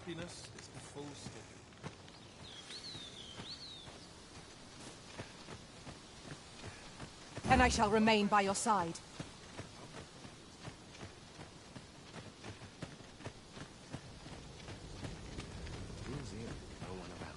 happiness is the full stop. And I shall remain by your side. Who's here? No one about.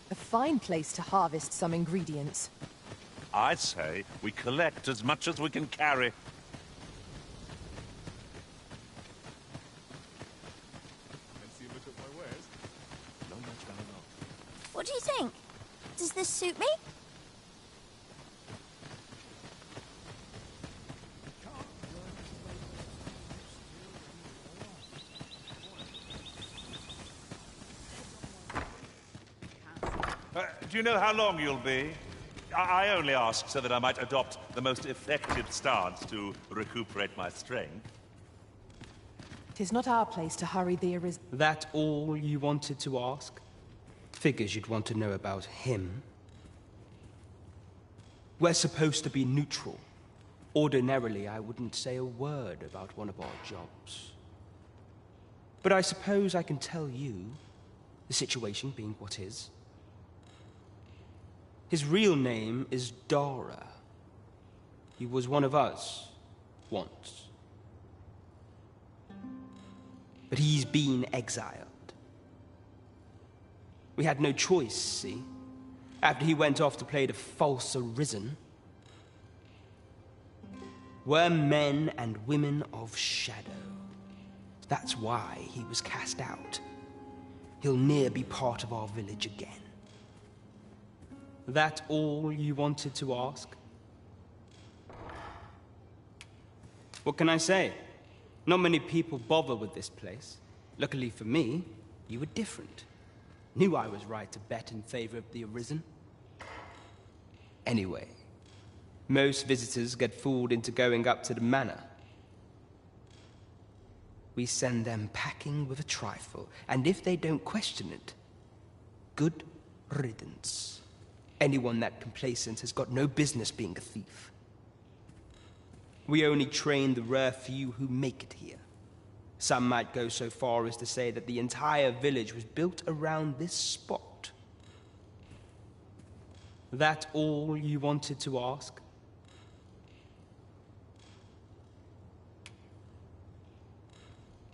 A fine place to harvest some ingredients. I'd say we collect as much as we can carry. Fancy a look at my wares? Not much going on. What do you think? Does this suit me? Do you know how long you'll be? I only ask so that I might adopt the most effective stance to recuperate my strength. 'Tis not our place to hurry the arisen. That all you wanted to ask? Figures you'd want to know about him. We're supposed to be neutral. Ordinarily, I wouldn't say a word about one of our jobs. But I suppose I can tell you, the situation being what is. His real name is Dara. He was one of us, once. But he's been exiled. We had no choice, see? After he went off to play the false arisen. We're men and women of shadow. That's why he was cast out. He'll ne'er be part of our village again. That all you wanted to ask? What can I say? Not many people bother with this place. Luckily for me, you were different. Knew I was right to bet in favor of the arisen. Anyway, most visitors get fooled into going up to the manor. We send them packing with a trifle, and if they don't question it, good riddance. Anyone that complacent has got no business being a thief. We only train the rare few who make it here. Some might go so far as to say that the entire village was built around this spot. That all you wanted to ask?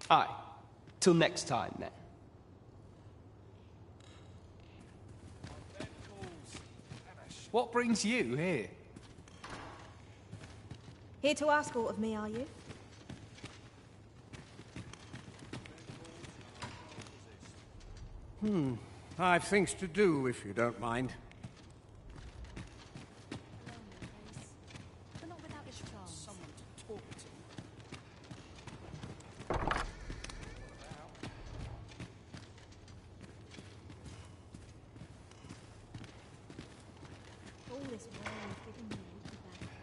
Aye. Till next time, then. What brings you here? Here to ask aught of me, are you? I've things to do, if you don't mind. But not without this chance. Someone to talk to. All this worry is giving me a weaker back.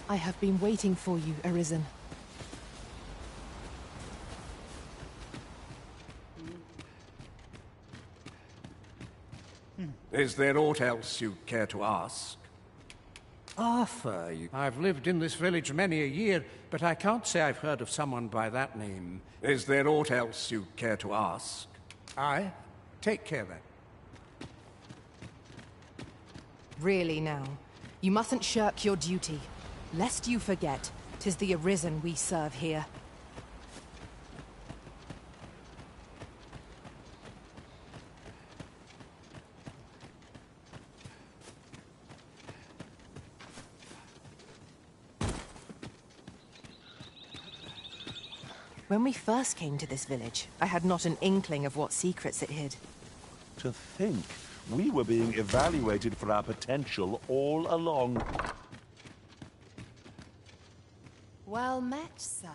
I have been waiting for you, Arisen. Is there aught else you care to ask? Arthur, I've lived in this village many a year, but I can't say I've heard of someone by that name. Is there aught else you care to ask? Aye. Take care then. Really now, you mustn't shirk your duty. Lest you forget, 'tis the Arisen we serve here. When we first came to this village, I had not an inkling of what secrets it hid. To think we were being evaluated for our potential all along. Well met, sir.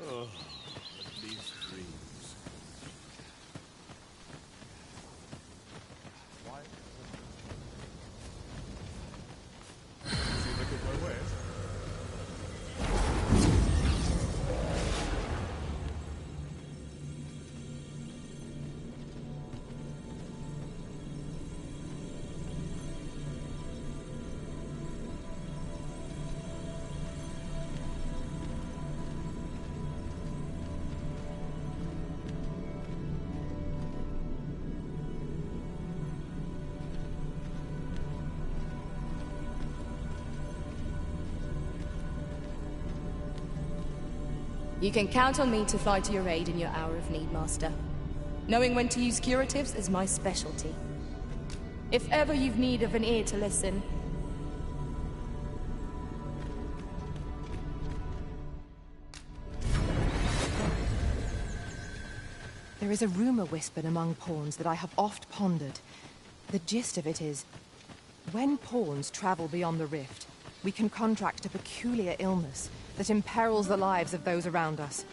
Oh, these dreams. Why? See, look at my ways. You can count on me to fly to your aid in your hour of need, Master. Knowing when to use curatives is my specialty. If ever you've need of an ear to listen... There is a rumor whispered among pawns that I have oft pondered. The gist of it is, when pawns travel beyond the rift, we can contract a peculiar illness that imperils the lives of those around us.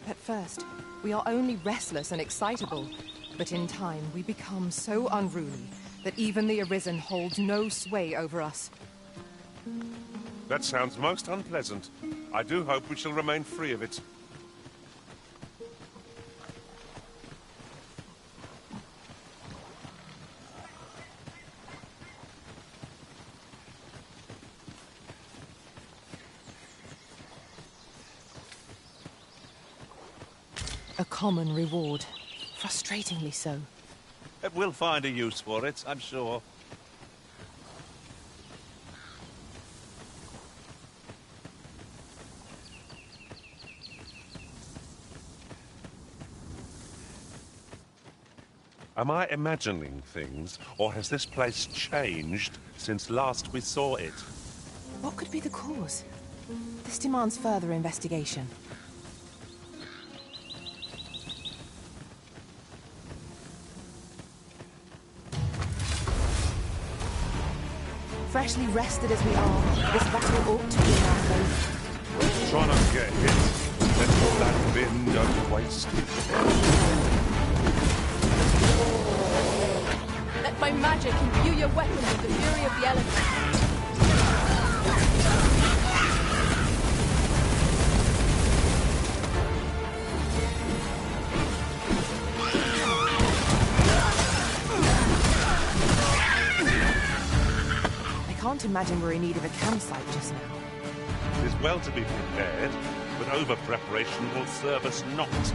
At first, we are only restless and excitable, but in time we become so unruly that even the Arisen holds no sway over us. That sounds most unpleasant. I do hope we shall remain free of it. A common reward. Frustratingly so. We'll find a use for it, I'm sure. Am I imagining things, or has this place changed since last we saw it? What could be the cause? This demands further investigation. Freshly rested as we are, this battle ought to be in our favor. Try not to get hit. Let that bin go to waste. Let my magic imbue your weapon with the fury of the elements. I can't imagine we're in need of a campsite just now. It is well to be prepared, but over-preparation will serve us not.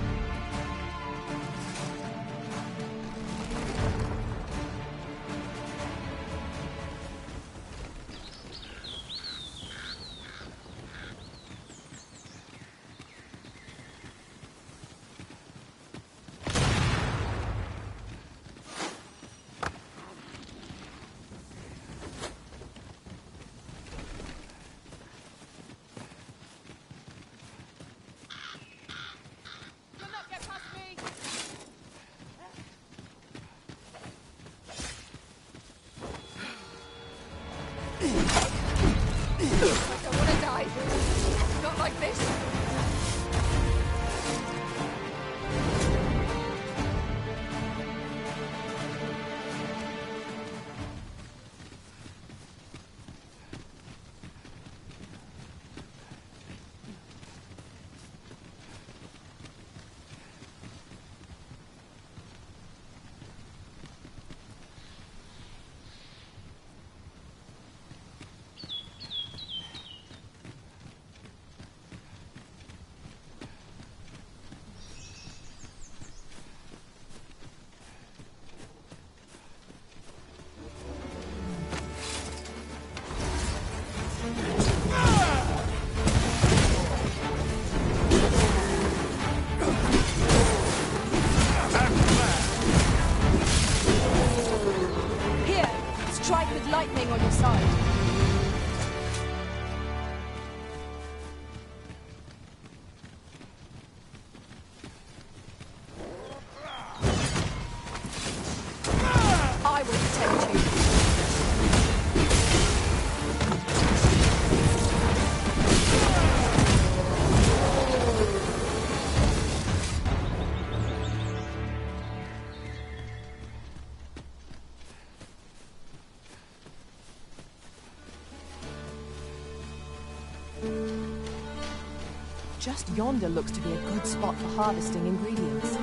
Just yonder looks to be a good spot for harvesting ingredients.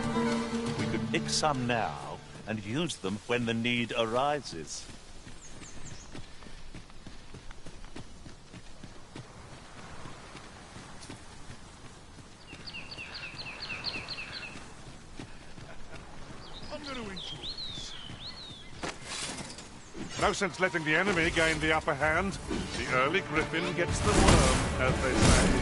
We could pick some now and use them when the need arises. I'm going to enjoy this. No sense letting the enemy gain the upper hand. The early griffin gets the worm, as they say.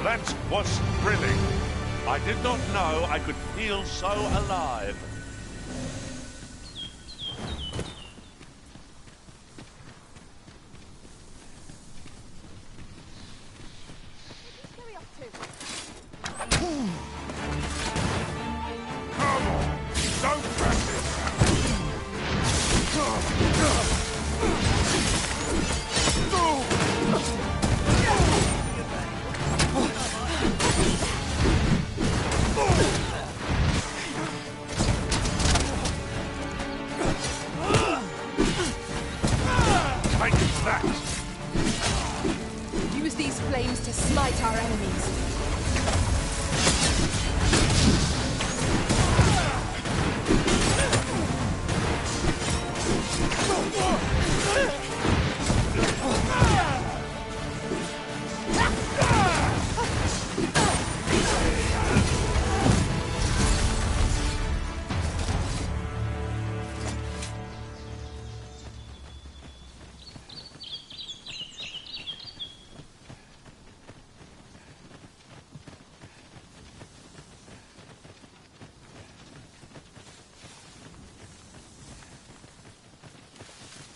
That was thrilling. I did not know I could feel so alive. Come on! Don't practice! Take that! Use these flames to smite our enemies.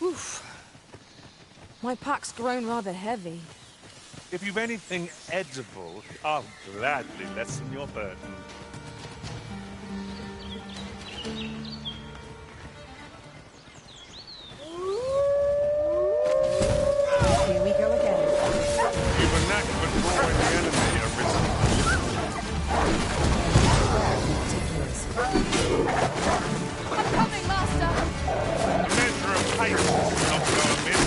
Oof. My pack's grown rather heavy. If you've anything edible, I'll gladly lessen your burden. Here we go again. You've a knack for drawing the enemy a I'm coming, Master! measure of pace, not go amiss.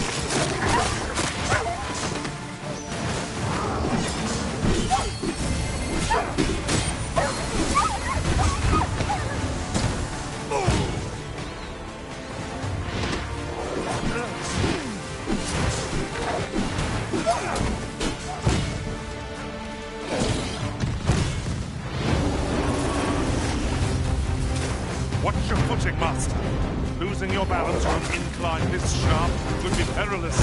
Watch your footing, Master. Losing your balance on an incline this sharp would be perilous.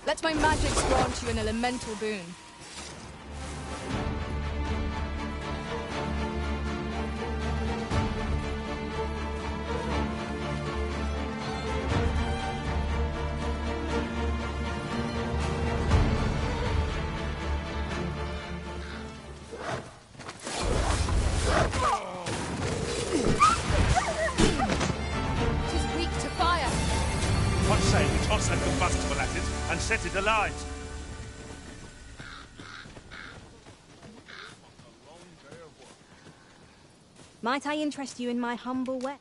Let my magics grant you an elemental boon. Tis weak to fire. What say we toss a combustible at it and set it alight? Might I interest you in my humble way?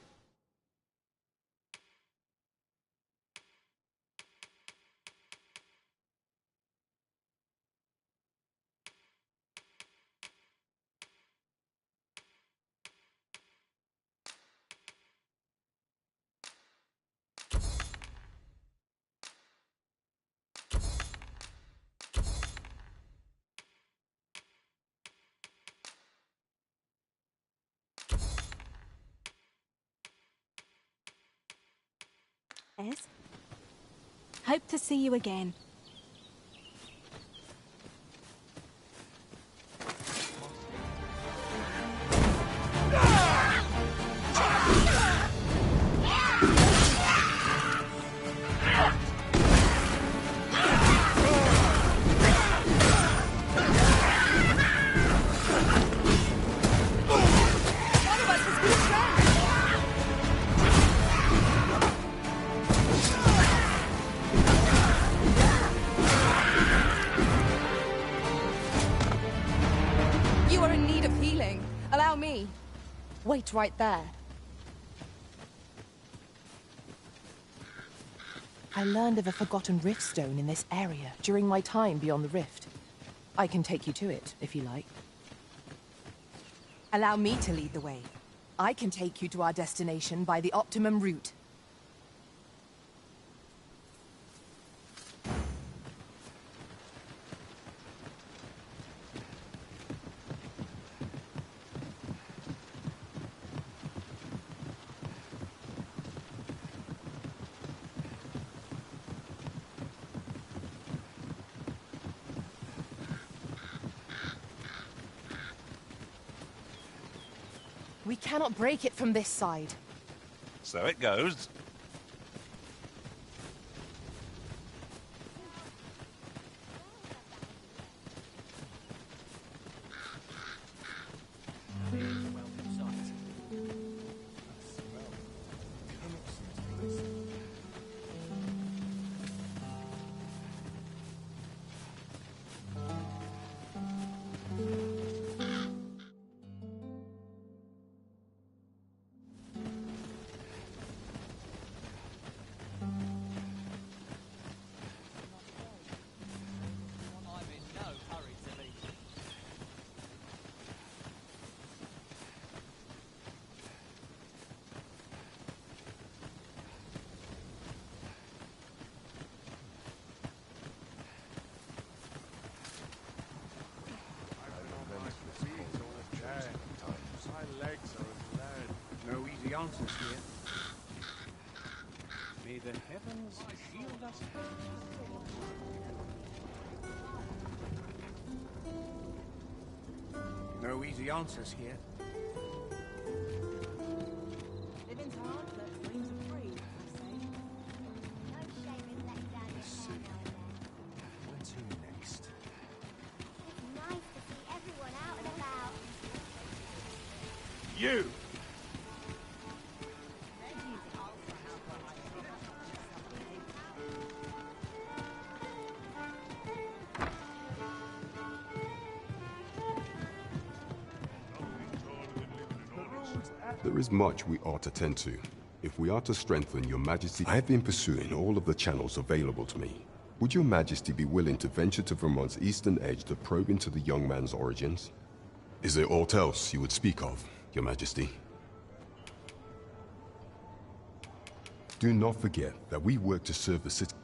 Ez. Hope to see you again. You are in need of healing. Allow me. Wait right there. I learned of a forgotten rift stone in this area during my time beyond the rift. I can take you to it, if you like. Allow me to lead the way. I can take you to our destination by the optimum route. We cannot break it from this side. So it goes. No easy answers here. May the heavens shield us. No easy answers here. Living's hard, but dreams are free, I say. No shame in letting down your guard down there. Where to next? It's nice to see everyone out and about. You! There is much we ought to tend to. If we are to strengthen your majesty, I have been pursuing all of the channels available to me. Would your majesty be willing to venture to Vermont's eastern edge to probe into the young man's origins? Is there aught else you would speak of, your majesty? Do not forget that we work to serve the city.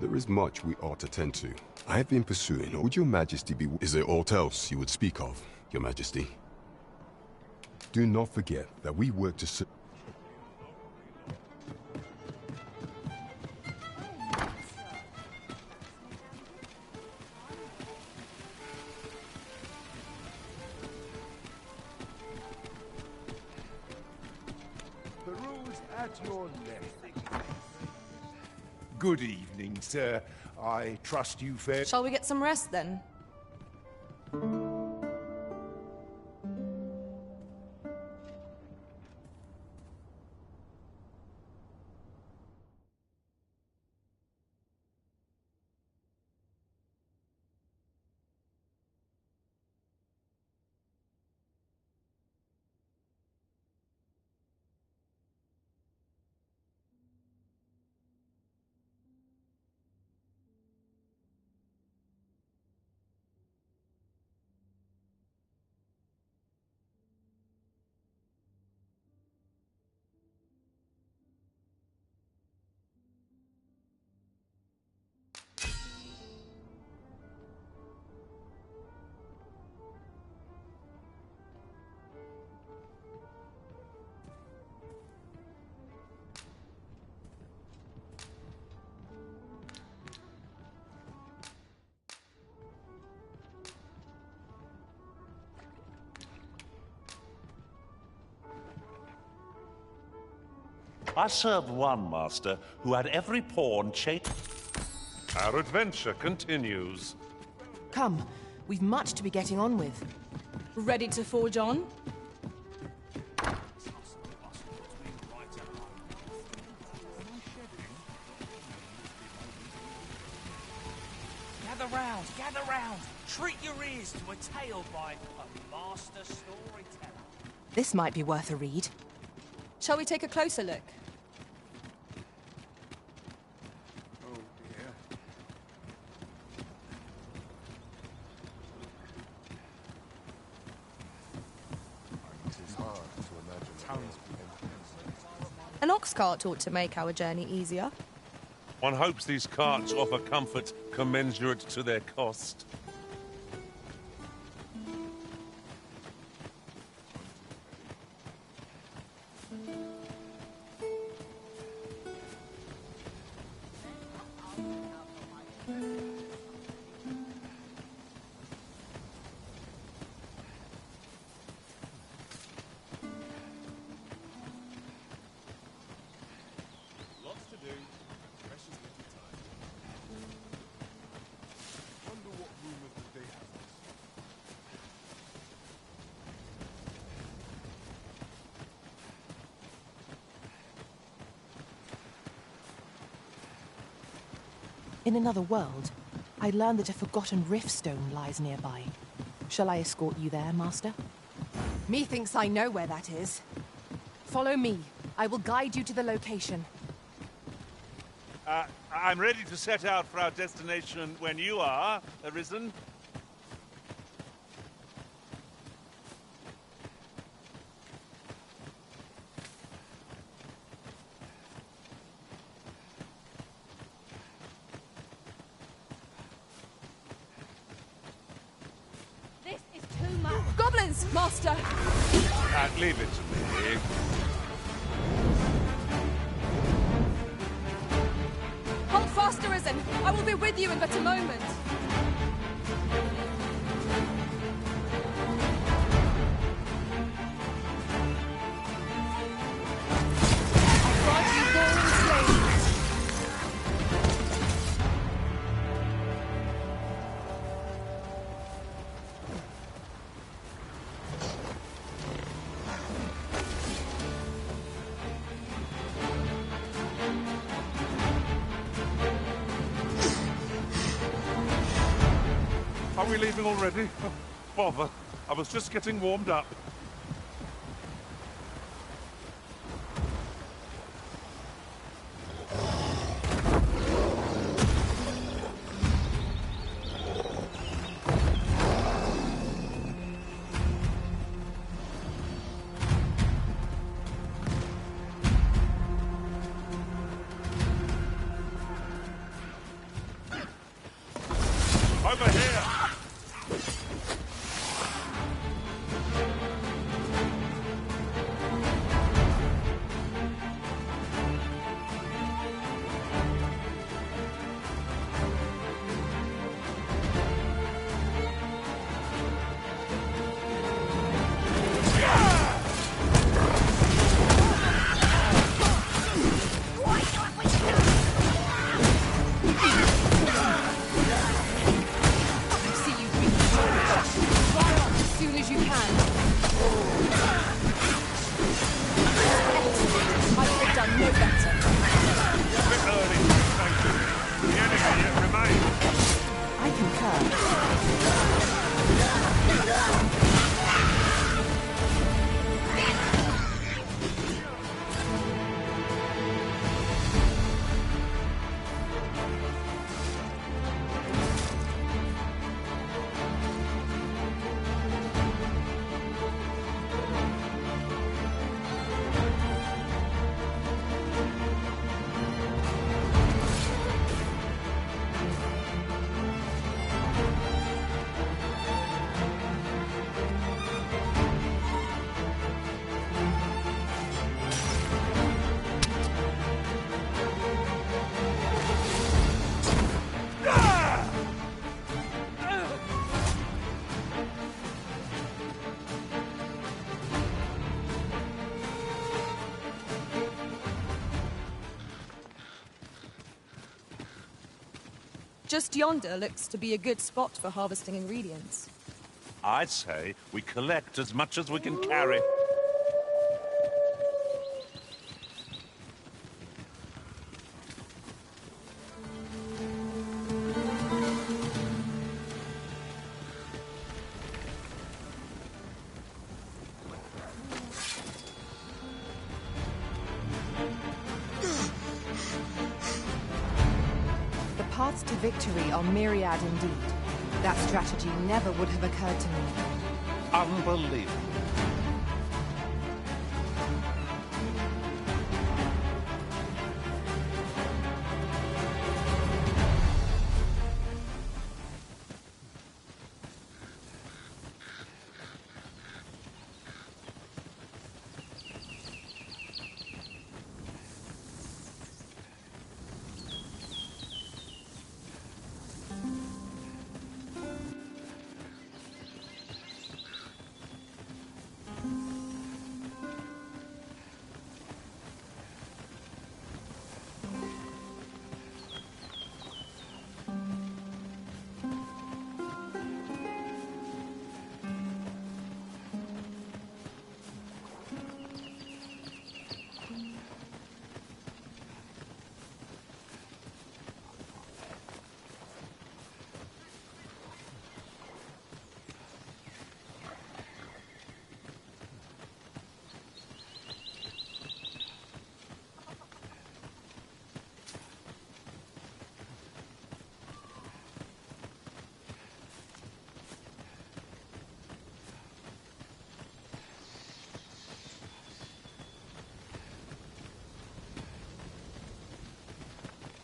There is much we ought to tend to. I have been pursuing. Would your majesty be... Is there aught else you would speak of, your majesty? Do not forget that we work to... Peruse at your left. Good evening, sir. I trust you fared... Shall we get some rest then? I served one master who had every pawn changed. Our adventure continues. Come, we've much to be getting on with. Ready to forge on? Gather round. Treat your ears to a tale by a master storyteller. This might be worth a read. Shall we take a closer look? Oh, dear. It is hard to imagine An ox cart ought to make our journey easier. One hopes these carts offer comfort commensurate to their cost. Lots to do. Precious little time. Wonder what rumors that they have us. In another world, I learned that a forgotten riftstone lies nearby. Shall I escort you there, Master? Methinks I know where that is. Follow me. I will guide you to the location. I'm ready to set out for our destination when you are, Arisen. This is too much. Goblins, Master! Leave it to me. Hold fast, Arisen! I will be with you in but a moment. I grant you roaring slaves. Are we leaving already? Oh, bother. I was just getting warmed up. no better. A bit early to be thanking me. The enemy yet remains. I concur. Just yonder looks to be a good spot for harvesting ingredients. I'd say we collect as much as we can carry. The paths to victory are myriad indeed. That strategy never would have occurred to me. Unbelievable.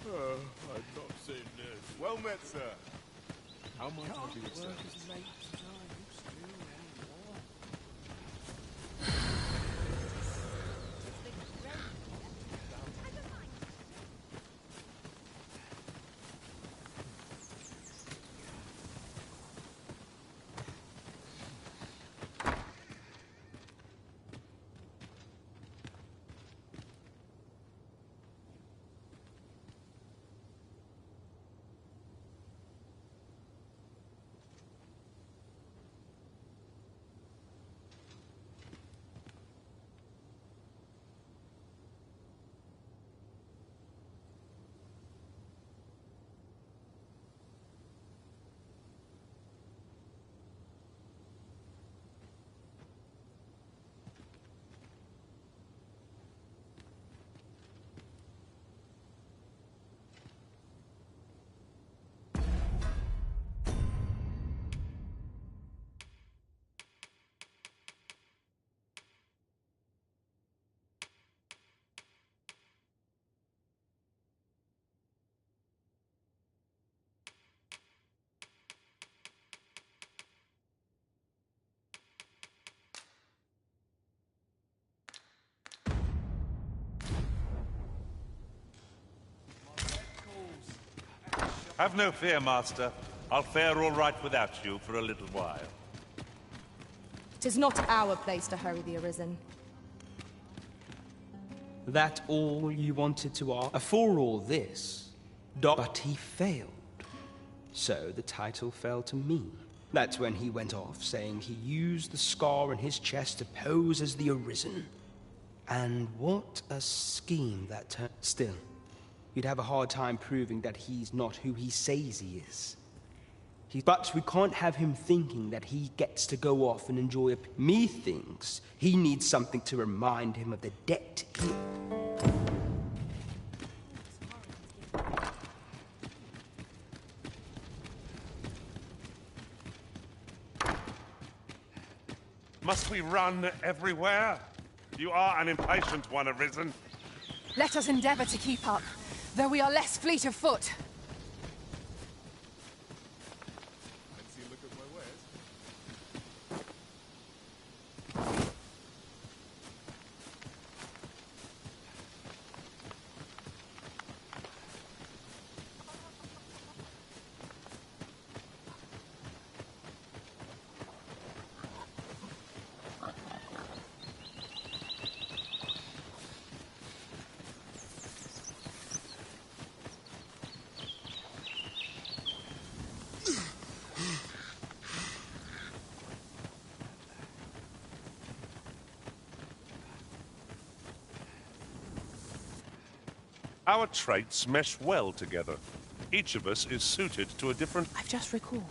I've not seen this. Well met, sir. How might I be of service? Have no fear, Master. I'll fare all right without you for a little while. 'Tis not our place to hurry the Arisen. That all you wanted to ask? For all this, but he failed. So the title fell to me. That's when he went off, saying he used the scar in his chest to pose as the Arisen. And what a scheme that turned. Still, you'd have a hard time proving that he's not who he says he is. But we can't have him thinking that he gets to go off and enjoy a... Me thinks he needs something to remind him of the debt he... Must we run everywhere? You are an impatient one, Arisen. Let us endeavor to keep up, though we are less fleet of foot. Fancy a look at my wares? Our traits mesh well together. Each of us is suited to a different... I've just recalled.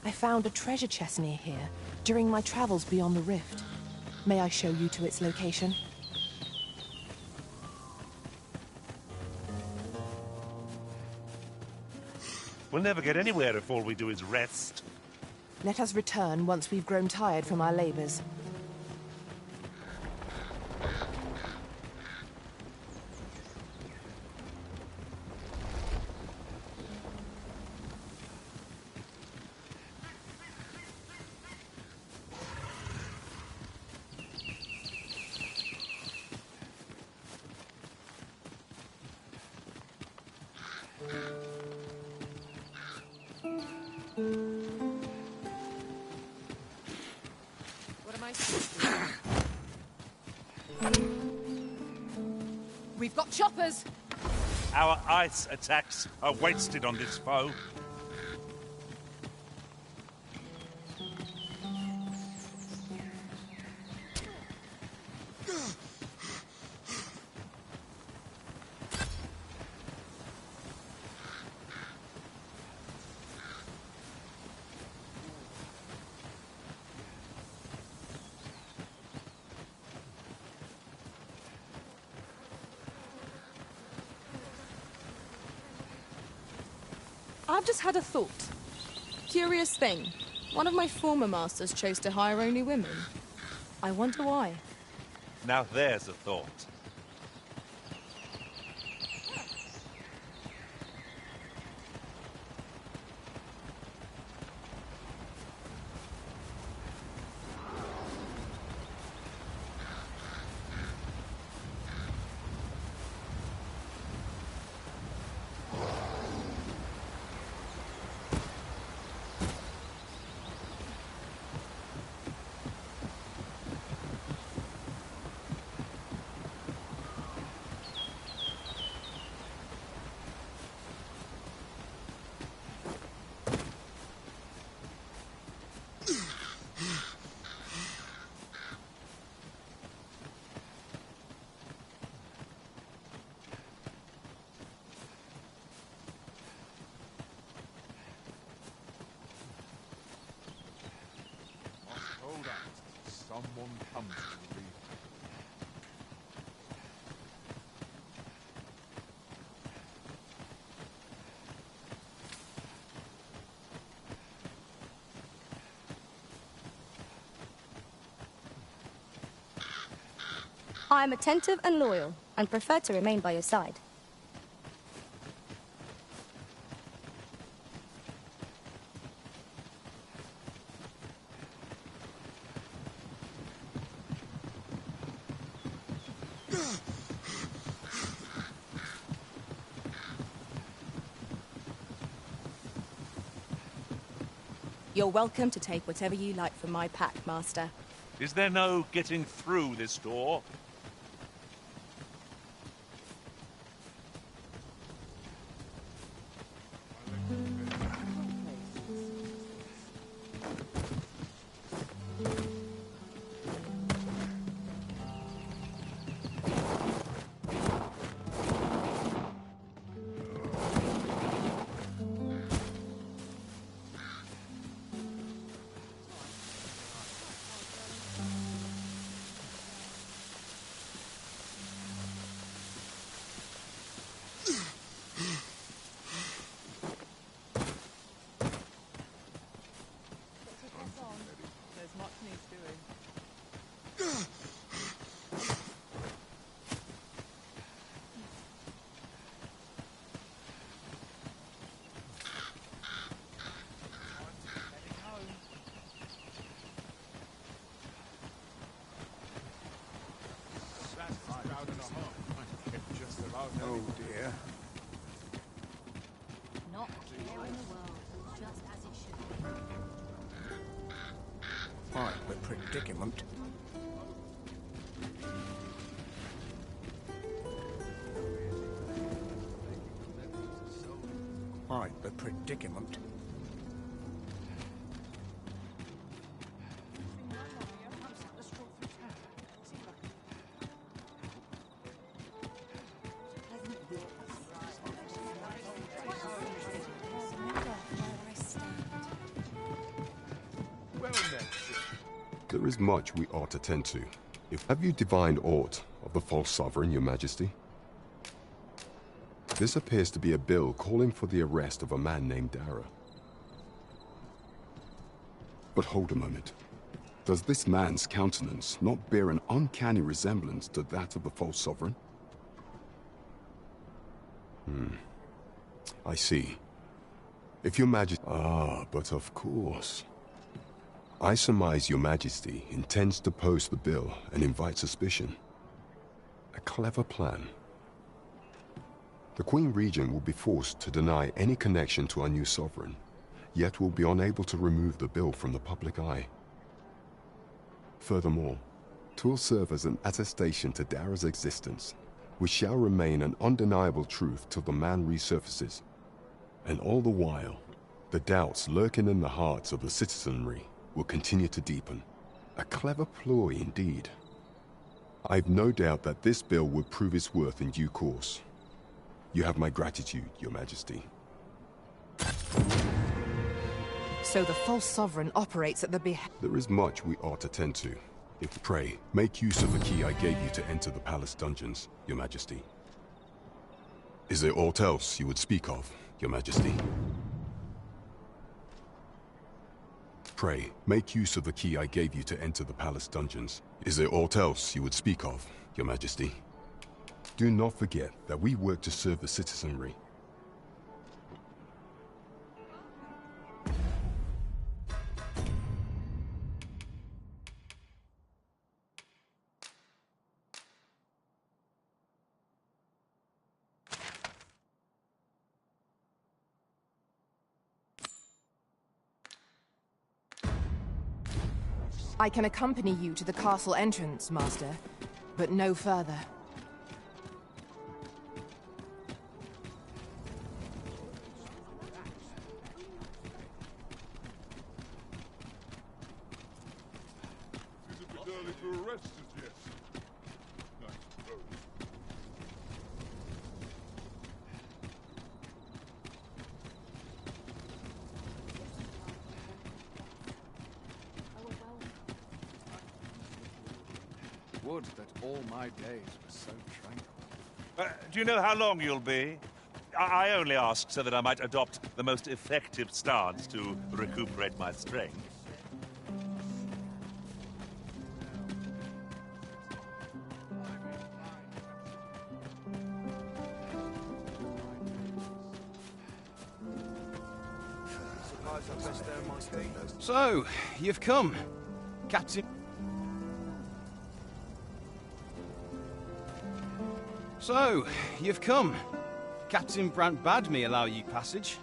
I found a treasure chest near here during my travels beyond the rift. May I show you to its location? We'll never get anywhere if all we do is rest. Let us return once we've grown tired from our labors. What am I supposed to do? We've got choppers! Our ice attacks are wasted on this foe. I've just had a thought. Curious thing. One of my former masters chose to hire only women. I wonder why. Now there's a thought. Hold on. Someone comes to relieve. I am attentive and loyal, and prefer to remain by your side. You're welcome to take whatever you like from my pack, Master. Is there no getting through this door? Oh dear. Not a care in the world, just as it should be. Quite the predicament. Quite the predicament. There is much we ought to tend to. Have you divined aught of the false sovereign, your majesty? This appears to be a bill calling for the arrest of a man named Dara. But hold a moment. Does this man's countenance not bear an uncanny resemblance to that of the false sovereign? I see. If your majesty... Ah, but of course. I surmise your majesty intends to post the bill and invite suspicion. A clever plan. The Queen Regent will be forced to deny any connection to our new sovereign, yet will be unable to remove the bill from the public eye. Furthermore, 'twill serve as an attestation to Dara's existence, which shall remain an undeniable truth till the man resurfaces. And all the while, the doubts lurking in the hearts of the citizenry will continue to deepen. A clever ploy indeed. I've no doubt that this bill will prove its worth in due course. You have my gratitude, your majesty. So the false sovereign operates at the There is much we ought to tend to. Pray, make use of the key I gave you to enter the palace dungeons, your majesty. Is there aught else you would speak of, your majesty? Pray, make use of the key I gave you to enter the palace dungeons. Is there aught else you would speak of, your majesty? Do not forget that we work to serve the citizenry. I can accompany you to the castle entrance, Master, but no further. Is it a bit early to arrest us yet? I suppose. Would that all my days were so tranquil. Do you know how long you'll be? I only ask so that I might adopt the most effective stance to recuperate my strength. So, you've come, Captain. So, you've come. Captain Brandt bade me allow you passage.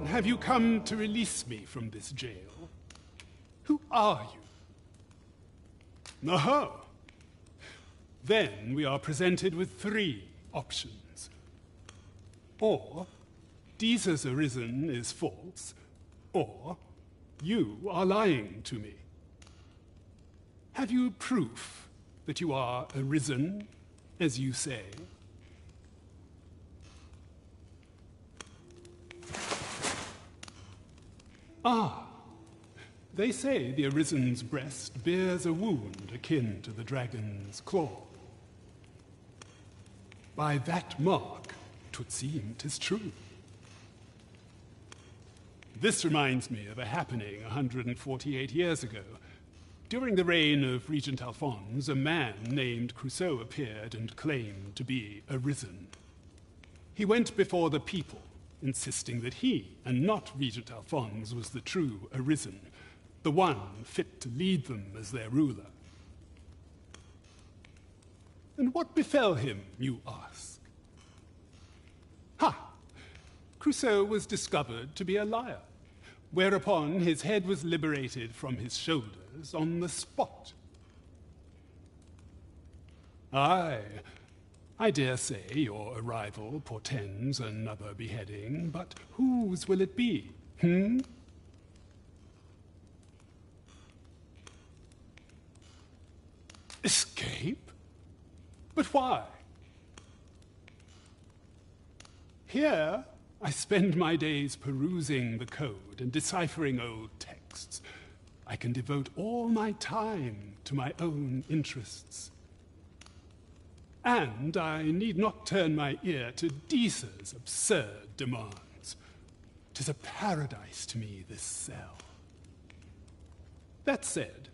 Have you come to release me from this jail? Who are you? Aha! Then we are presented with three options. Or Deez's arisen is false, or you are lying to me. Have you proof that you are arisen, as you say? Ah, they say the Arisen's breast bears a wound akin to the dragon's claw. By that mark, 'twould seem 'tis true. This reminds me of a happening 148 years ago. During the reign of Regent Alphonse, a man named Crusoe appeared and claimed to be Arisen. He went before the people, insisting that he, and not Regent Alphonse, was the true Arisen, the one fit to lead them as their ruler. And what befell him, you ask? Ha! Crusoe was discovered to be a liar, whereupon his head was liberated from his shoulders on the spot. Aye, I dare say your arrival portends another beheading, but whose will it be, Escape? But why? Here, I spend my days perusing the code and deciphering old texts. I can devote all my time to my own interests. And I need not turn my ear to Deesa's absurd demands. 'Tis a paradise to me, this cell. That said,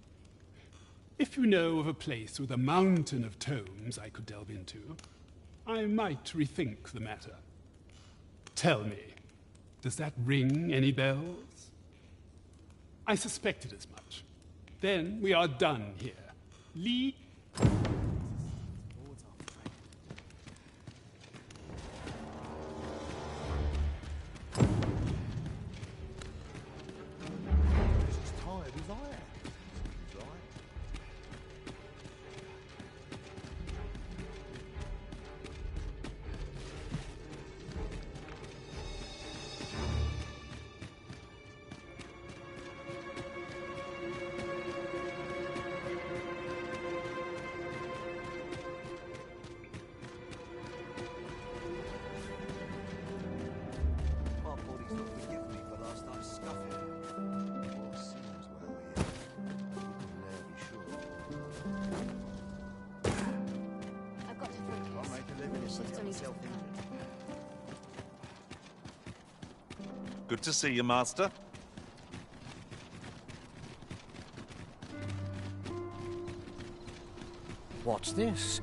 if you know of a place with a mountain of tomes I could delve into, I might rethink the matter. Tell me, does that ring any bells? I suspected as much. Then we are done here. Lee? Good to see you, Master. What's this?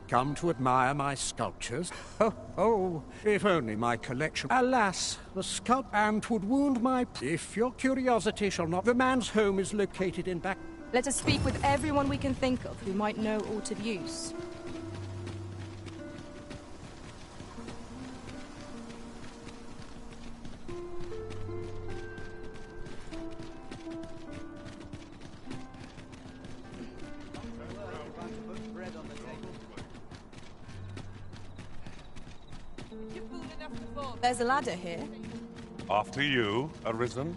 Come to admire my sculptures? Oh, if only my collection... Alas, the sculpt and 'twould wound my... If your curiosity shall not... The man's home is located in back... Let us speak with everyone we can think of who might know aught of use. There's a ladder here. After you, Arisen.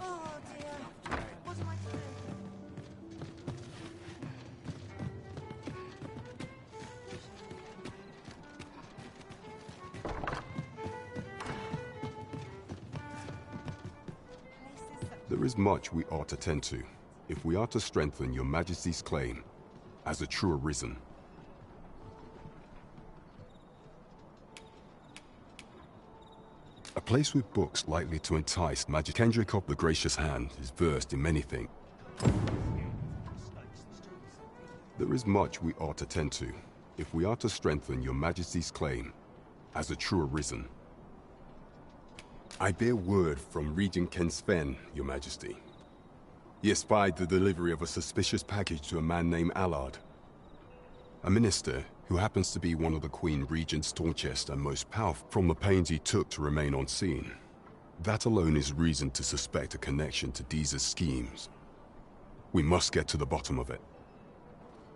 Oh dear. What am I doing? There is much we ought to tend to, if we are to strengthen your Majesty's claim as a true Arisen. A place with books likely to entice Magic Kendrick of the Gracious Hand is versed in many things. There is much we ought to tend to, if we are to strengthen your Majesty's claim as a true Arisen. I bear word from Regent Ken Sven, Your Majesty. He espied the delivery of a suspicious package to a man named Allard, a minister who happens to be one of the Queen Regent's staunchest and most powerful. From the pains he took to remain on scene, that alone is reason to suspect a connection to Deeza's schemes. We must get to the bottom of it.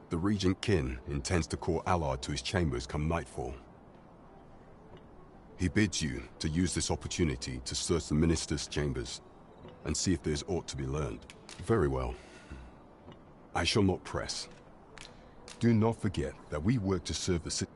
The Regent Kin intends to call Allard to his chambers come nightfall. He bids you to use this opportunity to search the Minister's chambers and see if there's aught to be learned. Very well. I shall not press. Do not forget that we work to serve the city.